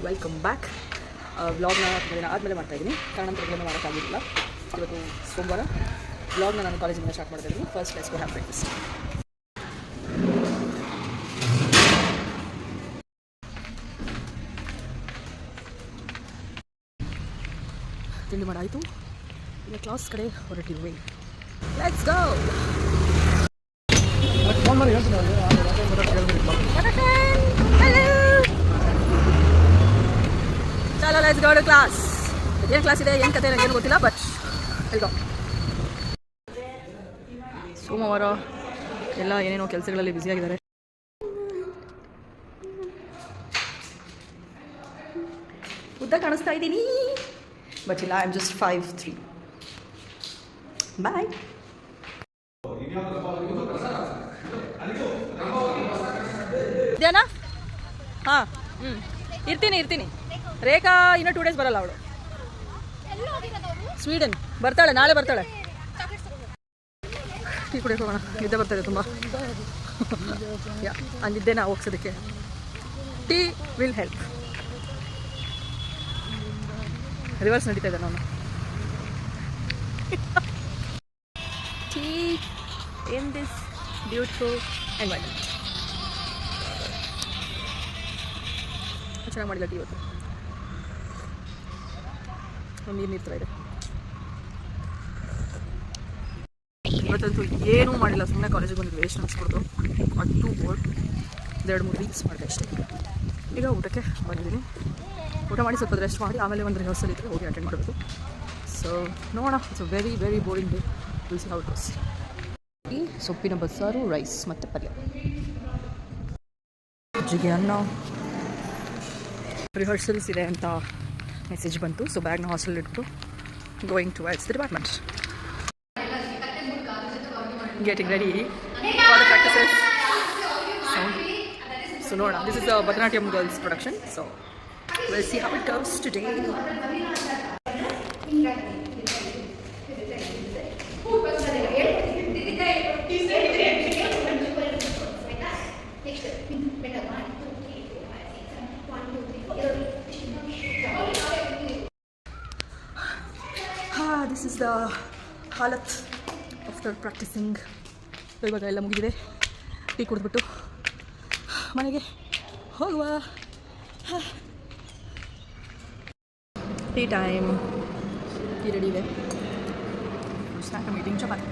Welcome back. ವ್ಲಾಗ್ನ ದಿನ ಆದಮೇಲೆ ಮಾಡ್ತಾಯಿದ್ದೀನಿ, ಕಾರಣಾಂತರಗಳನ್ನು ಮಾಡೋಕ್ಕಾಗಿಲ್ಲ. ಇವತ್ತು ಸೋಮವಾರ. ವ್ಲಾಗ್ನ ನಾನು ಕಾಲೇಜಿಂದ ಸ್ಟಾರ್ಟ್ ಮಾಡ್ತಾಯಿದ್ದೀನಿ. First let's go have breakfast. ತಿಂಡಿ ಮಾಡಾಯಿತು, ಈಗ ಕ್ಲಾಸ್ ಕಡೆ ಹೊರಟಿದ್ವಿ. Let's go. ಚಲೋ ಲೆಟ್ಸ್ ಗೋ ಟು ಕ್ಲಾಸ್. ಏನು ಕ್ಲಾಸ್ ಇದೆ, ಏನು ಕತೆ ನನಗೇನು ಗೊತ್ತಿಲ್ಲ, ಬಟ್ ಈಗ ಸೋಮವಾರ ಎಲ್ಲ ಏನೇನೋ ಕೆಲಸಗಳಲ್ಲಿ ಬ್ಯುಸಿಯಾಗಿದ್ದಾರೆ. ಉದ್ದ ಕಾಣಿಸ್ತಾ ಇದ್ದೀನಿ, ಬಟ್ ಇಲ್ಲ, ಐ ಆಮ್ ಜಸ್ಟ್ 5'3". ಬಾಯ್. ಇದೇನಾ? ಹಾಂ, ಇರ್ತೀನಿ. ರೇಖಾ ಇನ್ನೂ 2 days ಬರಲ್ಲ. ಅವಳು ಸ್ವೀಡನ್ ಬರ್ತಾಳೆ, ನಾಳೆ ಬರ್ತಾಳೆ. ಟೀ ಕುಡಿಯೋಕೆ ಹೋಗೋಣ, ನಿದ್ದೆ ಬರ್ತಾಯಿದೆ ತುಂಬ. ಆ ನಿದ್ದೆನ ಹೋಗ್ಸೋದಕ್ಕೆ ಟೀ ವಿಲ್ ಹೆಲ್ಪ್. ರಿವರ್ಸ್ ನಡೀತಾ ಇದೆ ನಾನು. Tea in this beautiful environment. ಚೆನ್ನಾಗಿ ಮಾಡಿಲ್ಲ ಟೀ ಇವತ್ತು. ನೀರು ಥರ ಇದೆ. ಇವತ್ತಂತೂ ಏನೂ ಮಾಡಿಲ್ಲ, ಸುಮ್ಮನೆ ಕಾಲೇಜಿಗೆ ಬಂದಿದ್ದು ವೇಸ್ಟ್ ಅನಿಸ್ಬಿಡ್ತು. ಅದು 2 ಬೋರ್ಡ್ 2-3 ವೀಕ್ಸ್ ಮಾಡಿದೆ ಅಷ್ಟೇ. ಈಗ ಊಟಕ್ಕೆ ಬಂದಿದ್ದೀನಿ. ಊಟ ಮಾಡಿ ಸ್ವಲ್ಪ ರೆಸ್ಟ್ ಮಾಡಿ ಆಮೇಲೆ ಒಂದು ರಿಹರ್ಸಲ್ ಇದ್ದರೆ ಹೋಗಿ ಅಟೆಂಡ್ ಮಾಡಬೇಕು. ಸೊ ನೋಡೋಣ. It's very very boring day. Will see how it was. ಈ ಸೊಪ್ಪಿನ ಬಸ್ಸಾರು, ರೈಸ್ ಮತ್ತು ಪಲ್ಯ. ಅಜ್ಜಿಗೆ ಅನ್ನ. ರಿಹರ್ಸಲ್ಸ್ ಇದೆ ಅಂತ ಮೆಸೇಜ್ ಬಂತು. ಸೊ ಬ್ಯಾಗ್ನ ಹಾಸ್ಟೆಲ್ ಇಟ್ಟು going towards the department. Getting ready for the practices. So ನೋಡೋಣ. This is the Bharatanatyam girls production. So we'll see how it goes today. This is the halat after practicing. ಇವಾಗ ಎಲ್ಲ ಮುಗಿದಿದೆ. Tea ಕುಡಿದ್ಬಿಟ್ಟು ಮನೆಗೆ ಹೋಗುವ. Tea time. Tea ready ಇದೆ. Snack meeting chapati.